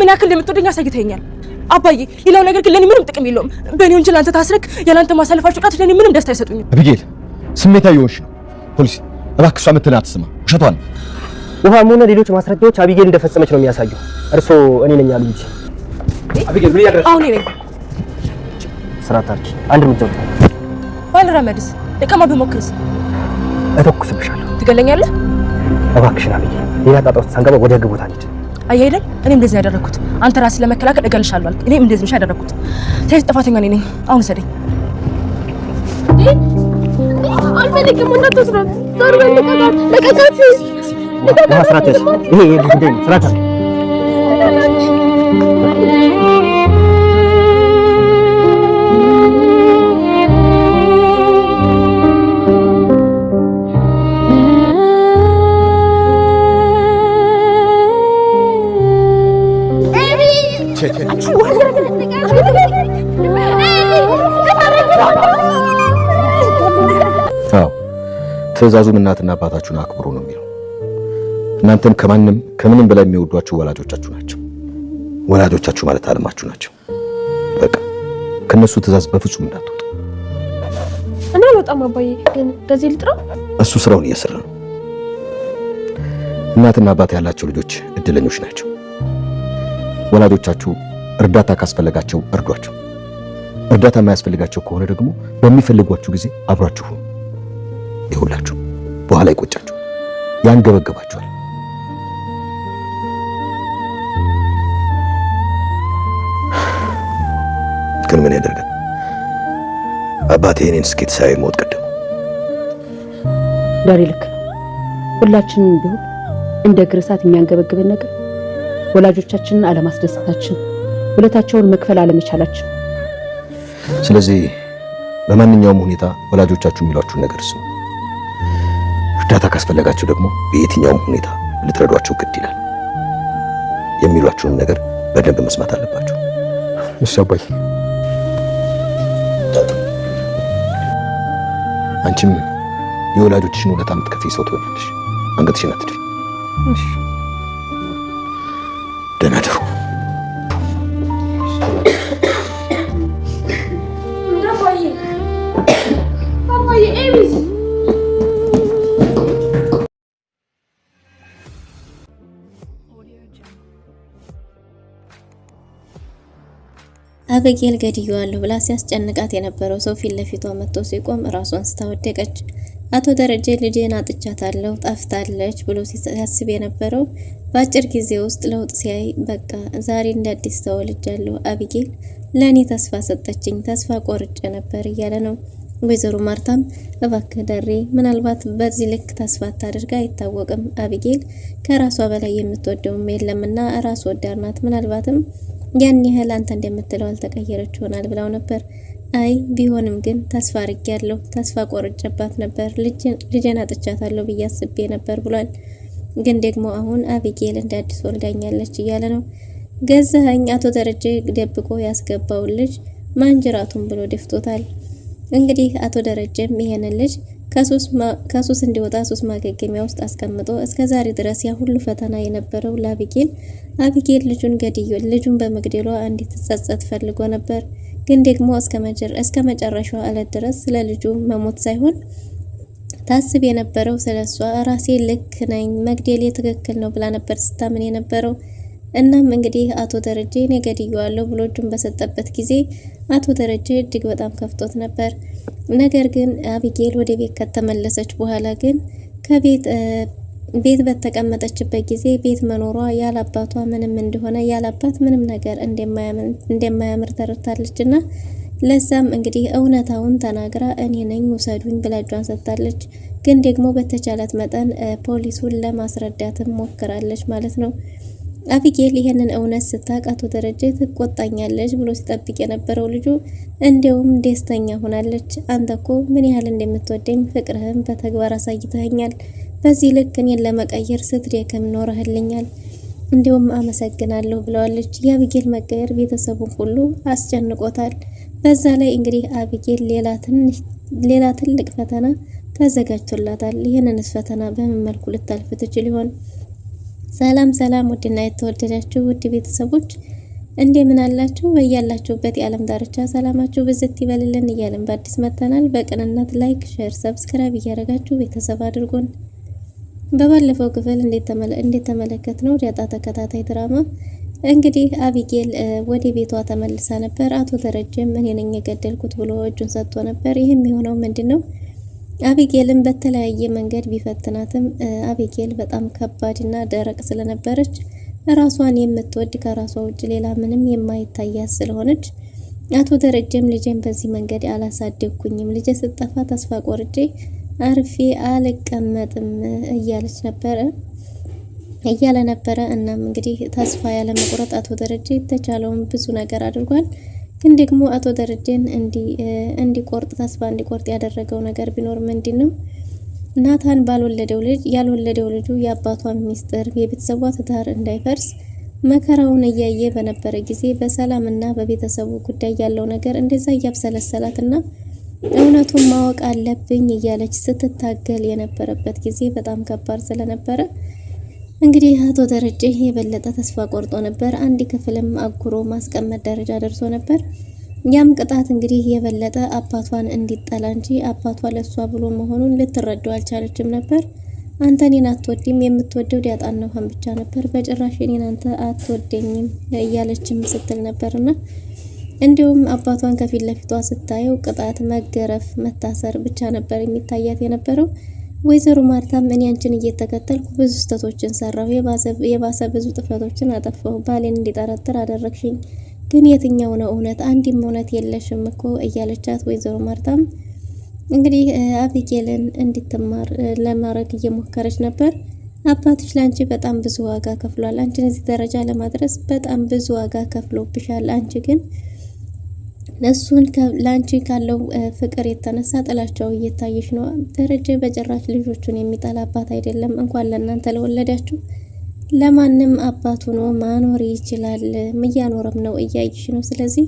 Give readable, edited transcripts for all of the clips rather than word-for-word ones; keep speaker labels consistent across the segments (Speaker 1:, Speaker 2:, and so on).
Speaker 1: ምን ያክል እንደምትወደኝ አሳይተኸኛል አባዬ። ሌላው ነገር ግን ለኔ ምንም ጥቅም የለውም። በእኔ ወንጀል አንተ ታስረክ ያላንተ ማሳለፋችሁ ቃት ለኔ ምንም ደስታ አይሰጡኝም።
Speaker 2: አቢጌል ስሜታዊ ሆንሽ ነው። ፖሊስ እባክሽ እሷ የምትልህን አትስማ፣ ውሸቷን።
Speaker 3: ውሃም ሆነ ሌሎች ማስረጃዎች አቢጌል እንደፈጸመች ነው የሚያሳየው። እርሶ እኔ ነኝ አሉ እንጂ
Speaker 2: አቢጌል ምን ያደረግሽ?
Speaker 1: አሁን ነኝ
Speaker 3: ስራት አርኪ አንድ እርምጃ
Speaker 1: ባልራመድስ ለቀማ በሞክርስ
Speaker 3: እተኩስብሻለሁ።
Speaker 1: ትገለኛለህ?
Speaker 3: እባክሽን አቢጌል ሌላ ጣጣ ውስጥ ሳንገባ ወደ ህግ ቦታ እንሂድ።
Speaker 1: አይ አይደል? እኔም እንደዚህ ያደረኩት አንተ ራስህ ለመከላከል እገልሻለሁ አልክ። እኔም እንደዚህ ያደረኩት ስለዚህ ጥፋተኛ ነኝ። አሁን ሰደኝ
Speaker 4: አልፈልግም። እንዳትወስዳት ዞር በል ለቀቃት።
Speaker 3: ስራት ይሄ ጉዳይ ነው። ስራት
Speaker 2: ትዕዛዙም እናትና አባታችሁን አክብሩ ነው የሚለው። እናንተም ከምንም በላይ የሚወዷችሁ ወላጆቻችሁ ናቸው። ወላጆቻችሁ ማለት ዓለማችሁ ናቸው። በቃ ከነሱ ትዕዛዝ በፍጹም እንዳትወጡ።
Speaker 4: እኔ አልወጣም አባዬ። ግን እንደዚህ ልጥራው?
Speaker 2: እሱ ስራውን እየሰራ ነው። እናትና አባት ያላቸው ልጆች እድለኞች ናቸው። ወላጆቻችሁ እርዳታ ካስፈልጋቸው እርዷቸው። እርዳታ የማያስፈልጋቸው ከሆነ ደግሞ በሚፈልጓችሁ ጊዜ አብራችሁ ሁኑ። ይሁላችሁ በኋላ ይቆጫችሁ ያንገበገባችኋል። ግን ምን ያደርጋል አባቴ እኔን ስኬት ሳይ ሞት ቀደም።
Speaker 5: ዳሪ ልክ ነው። ሁላችንም ቢሆን እንደ ግርሳት የሚያንገበግበን ነገር ወላጆቻችንን አለማስደሰታችን፣ ውለታቸውን መክፈል አለመቻላችን።
Speaker 2: ስለዚህ በማንኛውም ሁኔታ ወላጆቻችሁ የሚሏችሁን ነገር ስሙ። እርዳታ ካስፈለጋችሁ ደግሞ በየትኛውም ሁኔታ ልትረዷቸው ግድ ይላል። የሚሏችሁን ነገር በደንብ መስማት አለባችሁ።
Speaker 3: እሺ አባዬ።
Speaker 2: አንቺም የወላጆችሽን ውለታ የምትከፍይ ሰው ትሆኛለሽ። አንገትሽን አትድፊ።
Speaker 4: እሺ
Speaker 2: ደህና ደሩ።
Speaker 4: አባዬ ኤቢስ
Speaker 6: አበጌል ገድየዋለሁ ብላ ሲያስጨንቃት የነበረው ሰው ፊት ለፊቷ መጥቶ ሲቆም ራሷን ስታወደቀች። አቶ ደረጀ ልጄን አጥቻታለሁ ጠፍታለች ብሎ ሲያስብ የነበረው በአጭር ጊዜ ውስጥ ለውጥ ሲያይ በቃ ዛሬ እንደ አዲስ ተወልጃለሁ፣ አበጌል ለኔ ተስፋ ሰጠችኝ፣ ተስፋ ቆርጬ ነበር እያለ ነው። ወይዘሮ ማርታም እባክህ ደሬ ምናልባት በዚህ ልክ ተስፋ ታደርጋ አይታወቅም፣ አበጌል ከራሷ በላይ የምትወደውም የለምና ራስ ወዳድ ናት፣ ምናልባትም ያን ያህል አንተ እንደምትለው አልተቀየረች ይሆናል ብላው ነበር። አይ ቢሆንም ግን ተስፋ አድርጌያለሁ፣ ተስፋ ቆርጬባት ነበር፣ ልጄን አጥቻታለሁ ብዬ አስቤ ነበር ብሏል። ግን ደግሞ አሁን አበጌል እንደ አዲስ ወልዳኛለች እያለ ነው። ገዛኸኝ አቶ ደረጀ ደብቆ ያስገባውን ልጅ ማንጅራቱን ብሎ ደፍቶታል። እንግዲህ አቶ ደረጀም ይሄንን ልጅ ከሱስ እንዲወጣ ሱስ ማገገሚያ ውስጥ አስቀምጦ እስከዛሬ ድረስ ያ ሁሉ ፈተና የነበረው ለአበጌል ልጁን በመግደሏ እንድትጸጸት ፈልጎ ነበር። ግን ደግሞ እስከ መጨረሻው ዕለት ድረስ ስለ ልጁ መሞት ሳይሆን ታስብ የነበረው ስለሷ ራሴ ልክ ነኝ መግደሌ ትክክል ነው ብላ ነበር ስታምን የነበረው። እናም እንግዲህ አቶ ደረጀ እኔ ገድየዋለሁ ብሎ እጁን በሰጠበት ጊዜ አቶ ደረጀ እጅግ በጣም ከፍቶት ነበር። ነገር ግን አበጌል ወደ ቤት ከተመለሰች በኋላ ግን ቤት በተቀመጠችበት ጊዜ ቤት መኖሯ ያላባቷ ምንም እንደሆነ ያላባት ምንም ነገር እንደማያምር ተረድታለችና ለዛም እንግዲህ እውነታውን ተናግራ እኔ ነኝ ውሰዱኝ ብላ እጇን ሰጥታለች። ግን ደግሞ በተቻላት መጠን ፖሊሱን ለማስረዳትም ሞክራለች ማለት ነው። አበጌል ይሄንን እውነት ስታውቅ አቶ ደረጀ ትቆጣኛለች ብሎ ሲጠብቅ የነበረው ልጁ እንደውም ደስተኛ ሆናለች። አንተ እኮ ምን ያህል እንደምትወደኝ ፍቅርህን በተግባር አሳይተኸኛል። በዚህ ልክ እኔን ለመቀየር ስትደክም ኖረህልኛል። እንደውም አመሰግናለሁ ብለዋለች። የአበጌል መቀየር ቤተሰቡን ሁሉ አስጨንቆታል። በዛ ላይ እንግዲህ አበጌል ሌላ ትልቅ ፈተና ተዘጋጅቶላታል። ይህንንስ ፈተና በምን መልኩ ልታልፍ ትችል ይሆን? ሰላም ሰላም ውድና የተወደዳችሁ ውድ ቤተሰቦች እንደምን አላችሁ? በያላችሁበት የዓለም ዳርቻ ሰላማችሁ ብዝት ይበልልን እያልን በአዲስ መጥተናል። በቅንነት ላይክ፣ ሼር፣ ሰብስክራይብ እያደረጋችሁ ቤተሰብ አድርጉን። በባለፈው ክፍል እንደተመለከትነው ዳጣ ተከታታይ ድራማ እንግዲህ አቢጌል ወደ ቤቷ ተመልሳ ነበር። አቶ ደረጀም እኔ ነኝ የገደልኩት ብሎ እጁን ሰጥቶ ነበር። ይህም የሆነው ምንድነው? አቢጌልን በተለያየ መንገድ ቢፈትናትም አቢጌል በጣም ከባድና ደረቅ ስለነበረች ራሷን የምትወድ ከራሷ ውጭ ሌላ ምንም የማይታያት ስለሆነች አቶ ደረጀም ልጄን በዚህ መንገድ አላሳደግኩኝም፣ ልጄ ስጠፋ ተስፋ ቆርጬ አርፌ አልቀመጥም እያለ ነበረ። እናም እንግዲህ ተስፋ ያለ መቁረጥ አቶ ደረጀ የተቻለውን ብዙ ነገር አድርጓል። ግን ደግሞ አቶ ደረጀን እንዲቆርጥ ተስፋ እንዲቆርጥ ያደረገው ነገር ቢኖር ምንድነው? ናታን ያልወለደው ልጁ የአባቷን ሚስጥር የቤተሰቧ ትዳር እንዳይፈርስ መከራውን እያየ በነበረ ጊዜ በሰላምና በቤተሰቡ ጉዳይ ያለው ነገር እንደዛ እያብሰለሰላትና እውነቱን ማወቅ አለብኝ እያለች ስትታገል የነበረበት ጊዜ በጣም ከባድ ስለነበረ እንግዲህ አቶ ደረጀ የበለጠ ተስፋ ቆርጦ ነበር። አንድ ክፍልም አጉሮ ማስቀመጥ ደረጃ ደርሶ ነበር። ያም ቅጣት እንግዲህ የበለጠ አባቷን እንዲጠላ እንጂ አባቷ ለሷ ብሎ መሆኑን ልትረዳው አልቻለችም ነበር። አንተ እኔን አትወድም፣ የምትወደው ዳጣን ነው ብቻ ነበር፣ በጭራሽ እኔን አንተ አትወደኝም እያለችም ስትል ነበርና እንዲሁም አባቷን ከፊት ለፊቷ ስታየው ቅጣት፣ መገረፍ፣ መታሰር ብቻ ነበር የሚታያት የነበረው። ወይዘሮ ማርታም እኔ አንቺን እየተከተልኩ ብዙ ስህተቶችን ሰራሁ፣ የባሰ ብዙ ጥፋቶችን አጠፋሁ፣ ባሌን እንዲጠረጥር አደረግሽኝ፣ ግን የትኛው ነው እውነት? አንድም እውነት የለሽም እኮ እያለቻት ወይዘሮ ማርታም እንግዲህ አቢጌልን እንድትማር ለማድረግ እየሞከረች ነበር። አባትሽ ላንቺ በጣም ብዙ ዋጋ ከፍሏል፣ አንቺን እዚህ ደረጃ ለማድረስ በጣም ብዙ ዋጋ ከፍሎብሻል። አንቺ ግን እሱን ላንቺ ካለው ፍቅር የተነሳ ጥላቻው እየታየሽ ነው። ደረጀ በጭራሽ ልጆቹን የሚጠላ አባት አይደለም። እንኳን ለእናንተ ለወለዳችሁ ለማንም አባቱ ነው ማኖር ይችላል። እያኖረም ነው፣ እያይሽ ነው። ስለዚህ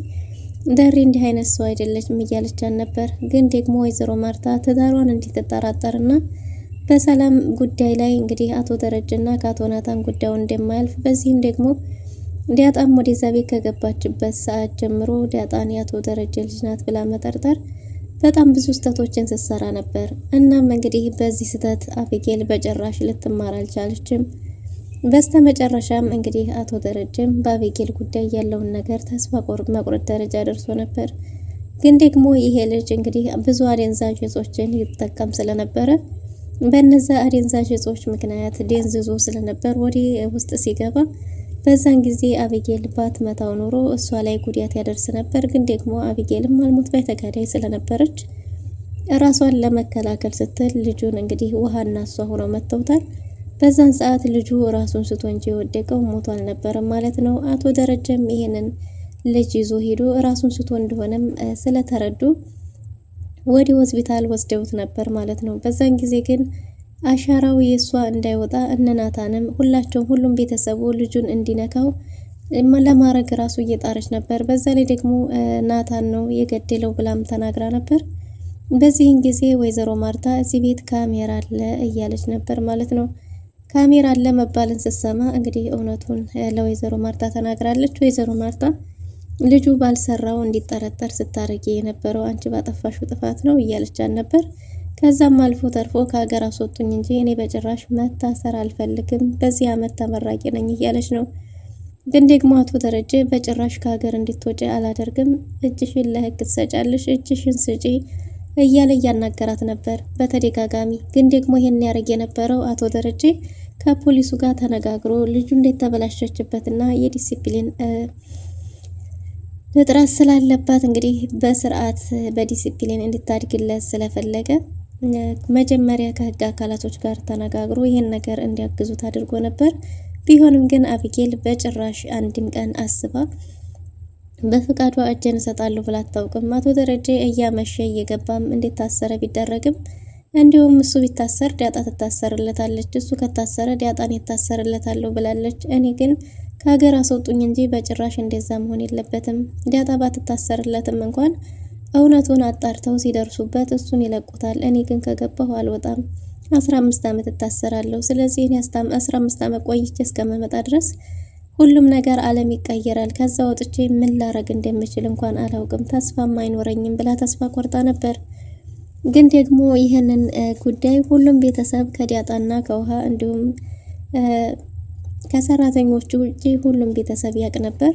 Speaker 6: ደሬ እንዲህ አይነት ሰው አይደለችም እያለቻት ነበር። ግን ደግሞ ወይዘሮ ማርታ ትዳሯን እንድትጠራጠርና በሰላም ጉዳይ ላይ እንግዲህ አቶ ደረጀና ከአቶ ናታን ጉዳዩ እንደማያልፍ በዚህም ደግሞ ዳጣም ወደዛ ቤት ከገባችበት ሰዓት ጀምሮ ዳጣን የአቶ ደረጀ ልጅ ናት ብላ መጠርጠር በጣም ብዙ ስህተቶችን ስትሰራ ነበር። እናም እንግዲህ በዚህ ስህተት አቢጌል በጭራሽ ልትማር አልቻለችም። በስተመጨረሻም እንግዲህ አቶ ደረጀም በአቢጌል ጉዳይ ያለውን ነገር ተስፋ መቁረጥ ደረጃ ደርሶ ነበር። ግን ደግሞ ይሄ ልጅ እንግዲህ ብዙ አደንዛዥ እጾችን ይጠቀም ስለነበረ በእነዛ አደንዛዥ እጾች ምክንያት ደንዝዞ ስለነበር ወደ ውስጥ ሲገባ በዛን ጊዜ አቢጌል ባትመታው ኖሮ እሷ ላይ ጉዳት ያደርስ ነበር። ግን ደግሞ አቢጌልም አልሞት ባይ ተጋዳይ ስለነበረች ራሷን ለመከላከል ስትል ልጁን እንግዲህ ውሃና እሷ ሆነው መተውታል። በዛን ሰዓት ልጁ ራሱን ስቶ እንጂ የወደቀው ሞቶ አልነበረም ማለት ነው። አቶ ደረጀም ይሄንን ልጅ ይዞ ሄዶ ራሱን ስቶ እንደሆነም ስለተረዱ ወደ ሆስፒታል ወስደውት ነበር ማለት ነው። በዛን ጊዜ ግን አሻራው የሷ እንዳይወጣ እነናታንም ሁሉም ቤተሰቡ ልጁን እንዲነካው ለማድረግ ራሱ እየጣረች ነበር። በዛ ላይ ደግሞ ናታን ነው የገደለው ብላም ተናግራ ነበር። በዚህን ጊዜ ወይዘሮ ማርታ እዚህ ቤት ካሜራ አለ እያለች ነበር ማለት ነው። ካሜራ አለ መባልን ስትሰማ እንግዲህ እውነቱን ለወይዘሮ ማርታ ተናግራለች። ወይዘሮ ማርታ ልጁ ባልሰራው እንዲጠረጠር ስታረጊ የነበረው አንቺ ባጠፋሽው ጥፋት ነው እያለቻት ነበር። ከዛም አልፎ ተርፎ ከሀገር አስወጡኝ እንጂ እኔ በጭራሽ መታሰር አልፈልግም፣ በዚህ አመት ተመራቂ ነኝ እያለች ነው። ግን ደግሞ አቶ ደረጀ በጭራሽ ከሀገር እንድትወጪ አላደርግም፣ እጅሽን ለህግ ትሰጫለሽ፣ እጅሽን ስጪ እያለ እያናገራት ነበር በተደጋጋሚ። ግን ደግሞ ይሄን ያደርግ የነበረው አቶ ደረጀ ከፖሊሱ ጋር ተነጋግሮ ልጁ እንደተበላሸችበትና የዲሲፕሊን እጥረት ስላለባት እንግዲህ በስርዓት በዲሲፕሊን እንድታድግለት ስለፈለገ መጀመሪያ ከህግ አካላቶች ጋር ተነጋግሮ ይሄን ነገር እንዲያግዙት አድርጎ ነበር። ቢሆንም ግን አቢጌል በጭራሽ አንድም ቀን አስባ በፍቃዷ እጄን እሰጣለሁ ብላ አታውቅም። አቶ ደረጀ እያመሸ እየገባም እንዲታሰረ ቢደረግም እንዲሁም እሱ ቢታሰር ዳጣ ትታሰርለታለች፣ እሱ ከታሰረ ዳጣን ይታሰርለታለሁ ብላለች። እኔ ግን ከሀገር አስወጡኝ እንጂ በጭራሽ እንደዛ መሆን የለበትም። ዳጣ ባትታሰርለትም እንኳን እውነቱን አጣርተው ሲደርሱበት እሱን ይለቁታል። እኔ ግን ከገባሁ አልወጣም። 15 ዓመት እታሰራለሁ። ስለዚህ እኔ 15 ዓመት ቆይቼ እስከመመጣ ድረስ ሁሉም ነገር ዓለም ይቀየራል። ከዛ ወጥቼ ምን ላረግ እንደምችል እንኳን አላውቅም፣ ተስፋም አይኖረኝም ብላ ተስፋ ቆርጣ ነበር። ግን ደግሞ ይህንን ጉዳይ ሁሉም ቤተሰብ ከዲያጣና ከውሃ እንዲሁም ከሰራተኞቹ ውጪ ሁሉም ቤተሰብ ያቅ ነበር።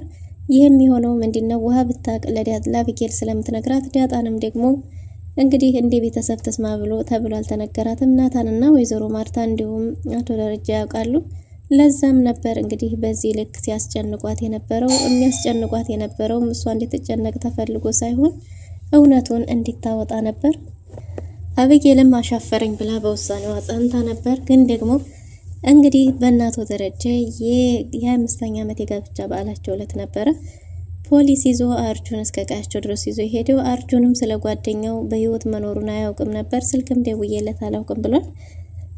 Speaker 6: ይህም የሆነው ምንድነው ውሃ ብታቅ ለአቢጌል ስለምትነግራት ዲያጣንም ደግሞ እንግዲህ እንደ ቤተሰብ ተስማ ተብሎ አልተነገራትም። ናታንና ወይዘሮ ማርታ እንዲሁም አቶ ደረጃ ያውቃሉ። ለዛም ነበር እንግዲህ በዚህ ልክ ሲያስጨንቋት የነበረው። የሚያስጨንቋት የነበረው እሷ እንድትጨነቅ ተፈልጎ ሳይሆን እውነቱን እንድታወጣ ነበር። አቢጌልም አሻፈረኝ ብላ በውሳኔዋ ጸንታ ነበር። ግን ደግሞ እንግዲህ በእናቶ ደረጀ የ25ኛ ዓመት የጋብቻ በዓላቸው ዕለት ነበረ ፖሊስ ይዞ አርጁን እስከ ቀያቸው ድረስ ይዞ ሄደው። አርጁንም ስለ ጓደኛው በህይወት መኖሩን አያውቅም ነበር። ስልክም ደውዬለት አላውቅም ብሏል።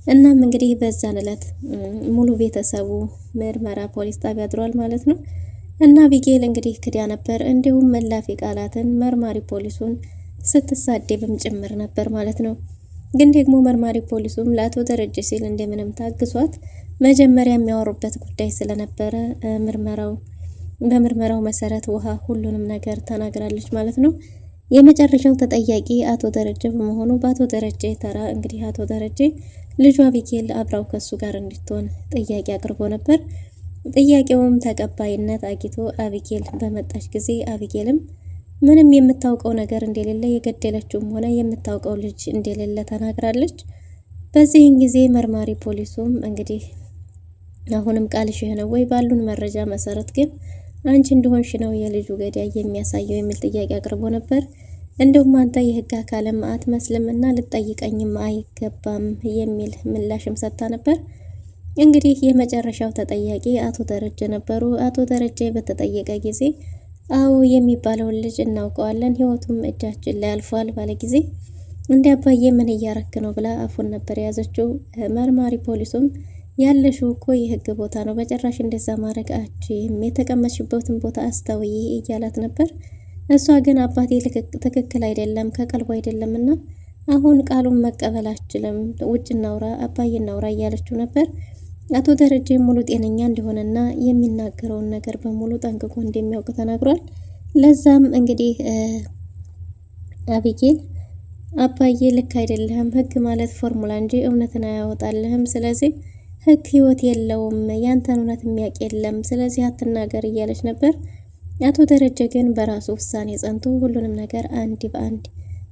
Speaker 6: እናም እንግዲህ በዛን ዕለት ሙሉ ቤተሰቡ ምርመራ ፖሊስ ጣቢያ አድሯል ማለት ነው። እና አቢጌል እንግዲህ ክዳ ነበር። እንዲሁም መላፊ ቃላትን መርማሪ ፖሊሱን ስትሳደብም ጭምር ነበር ማለት ነው። ግን ደግሞ መርማሪ ፖሊሱም ለአቶ ደረጀ ሲል እንደምንም ታግሷት መጀመሪያ የሚያወሩበት ጉዳይ ስለነበረ በምርመራው መሰረት ውሃ ሁሉንም ነገር ተናግራለች ማለት ነው። የመጨረሻው ተጠያቂ አቶ ደረጀ በመሆኑ በአቶ ደረጀ ተራ እንግዲህ አቶ ደረጀ ልጇ አቢጌል አብራው ከሱ ጋር እንድትሆን ጥያቄ አቅርቦ ነበር። ጥያቄውም ተቀባይነት አግኝቶ አቢጌል በመጣች ጊዜ አቢጌልም ምንም የምታውቀው ነገር እንደሌለ የገደለችውም ሆነ የምታውቀው ልጅ እንደሌለ ተናግራለች። በዚህን ጊዜ መርማሪ ፖሊሱም እንግዲህ አሁንም ቃልሽ ነው ወይ? ባሉን መረጃ መሰረት ግን አንቺ እንደሆንሽ ነው የልጁ ገዳይ የሚያሳየው የሚል ጥያቄ አቅርቦ ነበር። እንደውም አንተ የህግ አካልም አትመስልምና ልጠይቀኝም አይገባም የሚል ምላሽም ሰጥታ ነበር። እንግዲህ የመጨረሻው ተጠያቂ አቶ ደረጀ ነበሩ። አቶ ደረጀ በተጠየቀ ጊዜ አዎ የሚባለውን ልጅ እናውቀዋለን፣ ህይወቱም እጃችን ላይ አልፏል ባለ ጊዜ እንደ አባዬ ምን እያረክ ነው ብላ አፉን ነበር የያዘችው። መርማሪ ፖሊሱም ያለሽው እኮ የህግ ቦታ ነው፣ በጭራሽ እንደዛ ማድረግ አትችይም፣ የተቀመጥሽበትን ቦታ አስተውይ እያላት ነበር። እሷ ግን አባቴ ትክክል አይደለም ከቀልቡ አይደለምና አሁን ቃሉን መቀበል አትችልም፣ ውጭ እናውራ፣ አባዬ እናውራ እያለችው ነበር። አቶ ደረጀ ሙሉ ጤነኛ እንደሆነና የሚናገረውን ነገር በሙሉ ጠንቅቆ እንደሚያውቅ ተናግሯል። ለዛም እንግዲህ አቢጌል አባዬ ልክ አይደለም፣ ህግ ማለት ፎርሙላ እንጂ እውነትን አያወጣልህም፣ ስለዚህ ህግ ህይወት የለውም፣ ያንተን እውነት የሚያውቅ የለም፣ ስለዚህ አትናገር እያለች ነበር። አቶ ደረጀ ግን በራሱ ውሳኔ ጸንቶ ሁሉንም ነገር አንድ በአንድ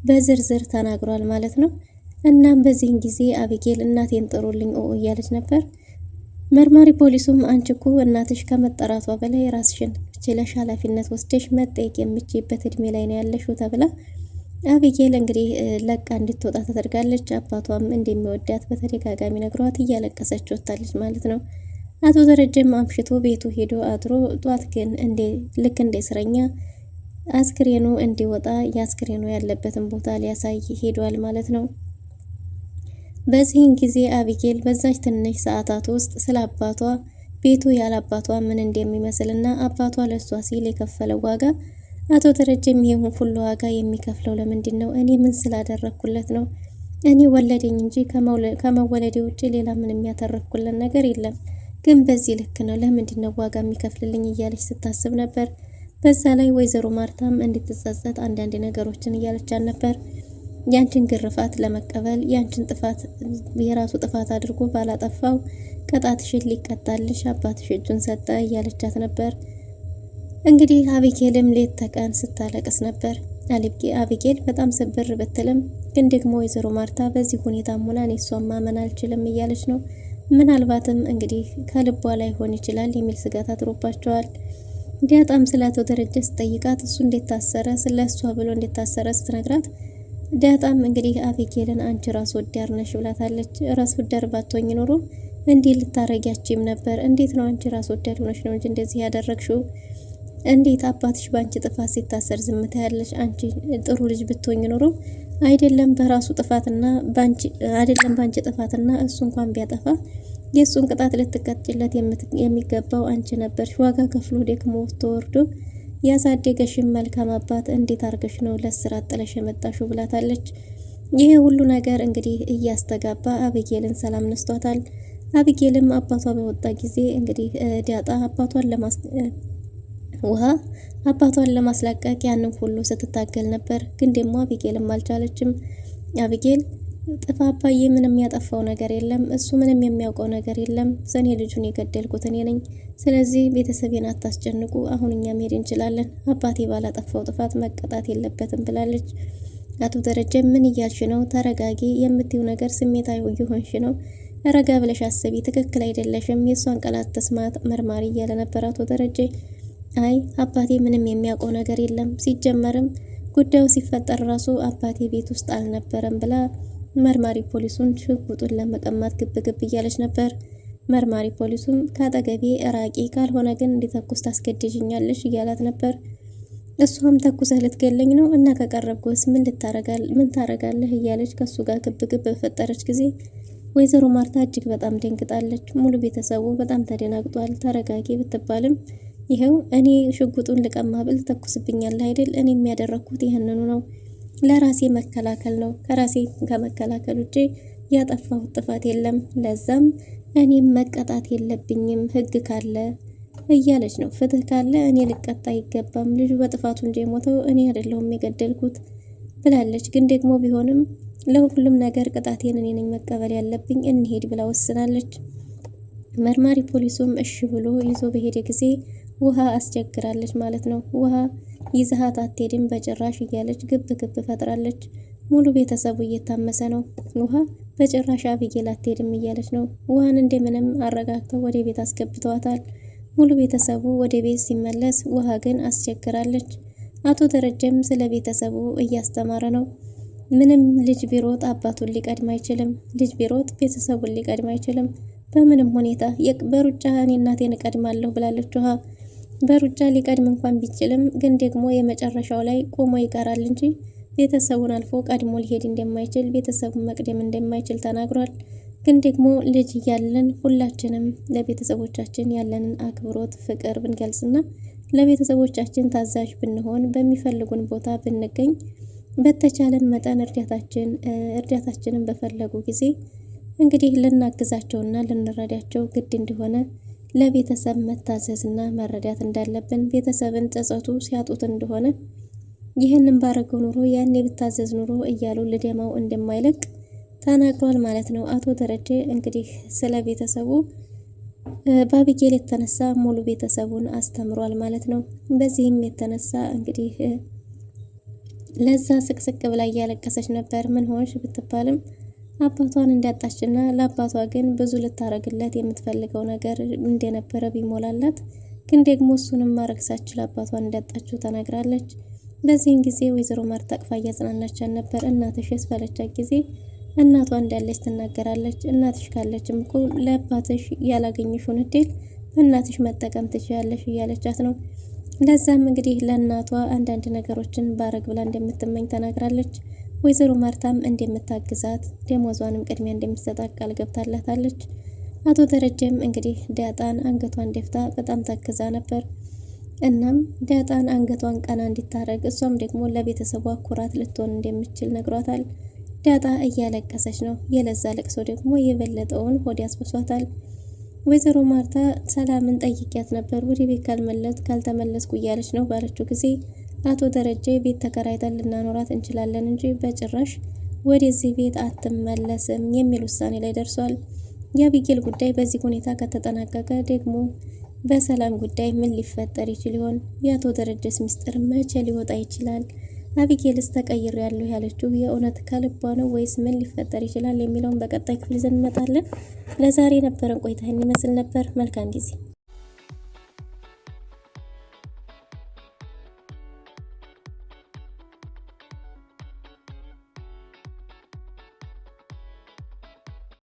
Speaker 6: በዝርዝር ተናግሯል ማለት ነው። እናም በዚህን ጊዜ አቢጌል እናቴን ጥሩልኝ እያለች ነበር። መርማሪ ፖሊሱም አንቺ እኮ እናትሽ ከመጠራቷ በላይ ራስሽን ችለሽ ኃላፊነት ወስደሽ መጠየቅ የምችይበት እድሜ ላይ ነው ያለሽው ተብላ አቢጌል እንግዲህ ለቃ እንድትወጣ ተደርጋለች። አባቷም እንደሚወዳት በተደጋጋሚ ነግሯት እያለቀሰች ወጣለች ማለት ነው። አቶ ደረጀም አምሽቶ ቤቱ ሄዶ አድሮ ጧት ግን ልክ እንደ እስረኛ አስክሬኑ እንዲወጣ የአስክሬኑ ያለበትን ቦታ ሊያሳይ ሄዷል ማለት ነው። በዚህን ጊዜ አቢጌል በዛች ትንሽ ሰዓታት ውስጥ ስለ አባቷ ቤቱ ያለ አባቷ ምን እንደሚመስልና አባቷ ለሷ ሲል የከፈለው ዋጋ አቶ ደረጀም ይሄን ሁሉ ዋጋ የሚከፍለው ለምንድን ነው? እኔ ምን ስላደረኩለት ነው? እኔ ወለደኝ እንጂ ከመወለዴ ውጪ ሌላ ምን የሚያተረፍኩለት ነገር የለም። ግን በዚህ ልክ ነው ለምንድን ነው ዋጋ የሚከፍልልኝ እያለች ስታስብ ነበር። በዛ ላይ ወይዘሮ ማርታም እንድትጸጸት አንዳንድ ነገሮችን እያለቻት ነበር። ያንቺን ግርፋት ለመቀበል ያንቺን ጥፋት የራሱ ጥፋት አድርጎ ባላጠፋው ቅጣትሽን ሊቀጣልሽ አባትሽ እጁን ሰጠ እያለቻት ነበር። እንግዲህ አቢጌልም ሌት ተቀን ስታለቅስ ነበር። አቢጌል በጣም ስብር ብትልም ግን ደግሞ ወይዘሮ ማርታ በዚህ ሁኔታም ሆና እኔ እሷን ማመን አልችልም እያለች ነው። ምናልባትም እንግዲህ ከልቧ ላይ ሆን ይችላል የሚል ስጋት አድሮባቸዋል። ዲያጣም ስለ አቶ ደረጀ ስጠይቃት እሱ እንዴት ታሰረ፣ ስለ እሷ ብሎ እንዴት ታሰረ ስትነግራት ዲያጣም እንግዲህ አቢጌልን አንቺ ራስ ወዳድ ነሽ ብላታለች። ራስ ወዳድ ባትሆኝ ኖሮ እንዴት ልታረጊያችም ነበር? እንዴት ነው አንቺ ራስ ወዳድ ሆነሽ ነው እንጂ እንደዚህ ያደረግሽው? እንዴት አባትሽ ባንቺ ጥፋት ሲታሰር ዝምታ ያለሽ? አንቺ ጥሩ ልጅ ብትሆኝ ኖሮ አይደለም በራሱ ጥፋትና ባንቺ ጥፋትና እሱ እንኳን ቢያጠፋ የሱን ቅጣት ልትቀጥለት የሚገባው አንቺ ነበርሽ። ዋጋ ከፍሎ ደክሞ ወርዶ ያሳደገሽን መልካም አባት እንዴት አርገሽ ነው ለስራት ጥለሽ የመጣሽው ብላታለች። ይሄ ሁሉ ነገር እንግዲህ እያስተጋባ አብጌልን ሰላም ነስቷታል። አብጌልም አባቷ በወጣ ጊዜ እንግዲህ ዳጣ ውሃ አባቷን ለማስለቀቅ ያንን ሁሉ ስትታገል ነበር። ግን ደግሞ አብጌልም አልቻለችም። አብጌል ጥፋ አባዬ ምንም ያጠፋው ነገር የለም፣ እሱ ምንም የሚያውቀው ነገር የለም። ሰኔ ልጁን የገደልኩት እኔ ነኝ። ስለዚህ ቤተሰቤን አታስጨንቁ፣ አሁን እኛ መሄድ እንችላለን። አባቴ ባላጠፋው ጥፋት መቀጣት የለበትም ብላለች። አቶ ደረጀ ምን እያልሽ ነው? ተረጋጊ። የምትይው ነገር ስሜታዊ እየሆንሽ ነው። ረጋ ብለሽ አስቢ። ትክክል አይደለሽም። የእሷን ቃላት ተስማት መርማሪ እያለ ነበር አቶ ደረጀ። አይ አባቴ ምንም የሚያውቀው ነገር የለም፣ ሲጀመርም ጉዳዩ ሲፈጠር ራሱ አባቴ ቤት ውስጥ አልነበረም ብላ መርማሪ ፖሊሱን ሽጉጡን ለመቀማት ግብ እያለች ነበር። መርማሪ ፖሊሱም ካጠገቤ ራቂ፣ ካልሆነ ግን እንዲተኩስ ታስገድጅኛለሽ እያላት ነበር። እሷም ተኩሰህ ልትገለኝ ነው እና ከቀረብኩስ ምን ታረጋለህ እያለች ከሱ ጋር ግብ በፈጠረች ጊዜ ወይዘሮ ማርታ እጅግ በጣም ደንግጣለች። ሙሉ ቤተሰቡ በጣም ተደናግጧል። ተረጋጊ ብትባልም ይሄው እኔ ሽጉጡን ልቀማ ብል ተኩስብኛለህ አይደል? እኔ የሚያደረኩት ይህንኑ ነው፣ ለራሴ መከላከል ነው። ከራሴ ከመከላከል ውጪ ያጠፋሁት ጥፋት የለም። ለዛም እኔም መቀጣት የለብኝም ህግ ካለ እያለች ነው። ፍትህ ካለ እኔ ልቀጣ አይገባም። ልጁ በጥፋቱ እንጂ የሞተው እኔ አይደለሁም የገደልኩት ብላለች። ግን ደግሞ ቢሆንም ለሁሉም ነገር ቅጣቴን እኔ ነኝ መቀበል ያለብኝ፣ እንሄድ ብላ ወስናለች። መርማሪ ፖሊሱም እሺ ብሎ ይዞ በሄደ ጊዜ ውሃ አስቸግራለች ማለት ነው። ውሃ ይዛሃት አትሄድም በጭራሽ እያለች ግብ ፈጥራለች። ሙሉ ቤተሰቡ እየታመሰ ነው። ውሃ በጭራሽ አብጌል አትሄድም እያለች ነው። ውሃን እንደምንም አረጋግተው ወደ ቤት አስገብተዋታል። ሙሉ ቤተሰቡ ወደ ቤት ሲመለስ ውሃ ግን አስቸግራለች። አቶ ደረጀም ስለ ቤተሰቡ እያስተማረ ነው። ምንም ልጅ ቢሮጥ አባቱን ሊቀድም አይችልም። ልጅ ቢሮጥ ቤተሰቡን ሊቀድም አይችልም በምንም ሁኔታ። በሩጫ እኔ እናቴን እቀድማለሁ ብላለች ውሃ። በሩጫ ሊቀድም እንኳን ቢችልም ግን ደግሞ የመጨረሻው ላይ ቆሞ ይቀራል እንጂ ቤተሰቡን አልፎ ቀድሞ ሊሄድ እንደማይችል፣ ቤተሰቡን መቅደም እንደማይችል ተናግሯል። ግን ደግሞ ልጅ እያለን ሁላችንም ለቤተሰቦቻችን ያለንን አክብሮት፣ ፍቅር ብንገልጽና ለቤተሰቦቻችን ታዛዥ ብንሆን፣ በሚፈልጉን ቦታ ብንገኝ፣ በተቻለን መጠን እርዳታችንን በፈለጉ ጊዜ እንግዲህ ልናግዛቸውና ልንረዳቸው ግድ እንደሆነ ለቤተሰብ መታዘዝና መረዳት እንዳለብን፣ ቤተሰብን ጸጸቱ ሲያጡት እንደሆነ ይህንን ባረገው ኑሮ ያኔ ብታዘዝ ኑሮ እያሉ ልደማው እንደማይለቅ ተናግሯል ማለት ነው። አቶ ደረጀ እንግዲህ ስለ ቤተሰቡ በአብጌል የተነሳ ሙሉ ቤተሰቡን አስተምሯል ማለት ነው። በዚህም የተነሳ እንግዲህ ለዛ ስቅስቅ ብላ እያለቀሰች ነበር። ምን ሆንሽ ብትባልም አባቷን እንዳጣችና ለአባቷ ግን ብዙ ልታረግለት የምትፈልገው ነገር እንደነበረ ቢሞላላት ግን ደግሞ እሱንም ማድረግ ሳትችል አባቷን እንዳጣችው ተናግራለች። በዚህን ጊዜ ወይዘሮ ማርታ አቅፋ እያጽናናቻት ነበር። እናትሽ ባለቻት ጊዜ እናቷ እንዳለች ትናገራለች። እናትሽ ካለችም እኮ ለአባትሽ ያላገኘሽውን እድል በእናትሽ መጠቀም ትችያለሽ እያለቻት ነው። ለዛም እንግዲህ ለእናቷ አንዳንድ ነገሮችን ባረግ ብላ እንደምትመኝ ተናግራለች። ወይዘሮ ማርታም እንደምታግዛት ደሞዟንም ቅድሚያ እንደምትሰጣት ቃል ገብታላታለች። አቶ ደረጀም እንግዲህ ዳጣን አንገቷን ደፍታ በጣም ታግዛ ነበር። እናም ዳጣን አንገቷን ቀና እንዲታረግ እሷም ደግሞ ለቤተሰቧ ኩራት ልትሆን እንደምትችል ነግሯታል። ዳጣ እያለቀሰች ነው። የለዛ ለቅሶ ደግሞ የበለጠውን ሆድ ያስበሷታል። ወይዘሮ ማርታ ሰላምን ጠይቂያት ነበር። ወደ ቤት ካልተመለስኩ እያለች ነው ባለችው ጊዜ አቶ ደረጀ ቤት ተከራይተን ልናኖራት እንችላለን እንጂ በጭራሽ ወደዚህ ቤት አትመለስም የሚል ውሳኔ ላይ ደርሷል። የአብጌል ጉዳይ በዚህ ሁኔታ ከተጠናቀቀ ደግሞ በሰላም ጉዳይ ምን ሊፈጠር ይችል ይሆን? የአቶ ደረጀስ ሚስጥር መቼ ሊወጣ ይችላል? አብጌልስ ተቀይሬያለሁ ያለችው የእውነት ከልቧ ነው ወይስ ምን ሊፈጠር ይችላል የሚለውን በቀጣይ ክፍል ይዘን እንመጣለን። ለዛሬ የነበረን ቆይታ ይመስል ነበር። መልካም ጊዜ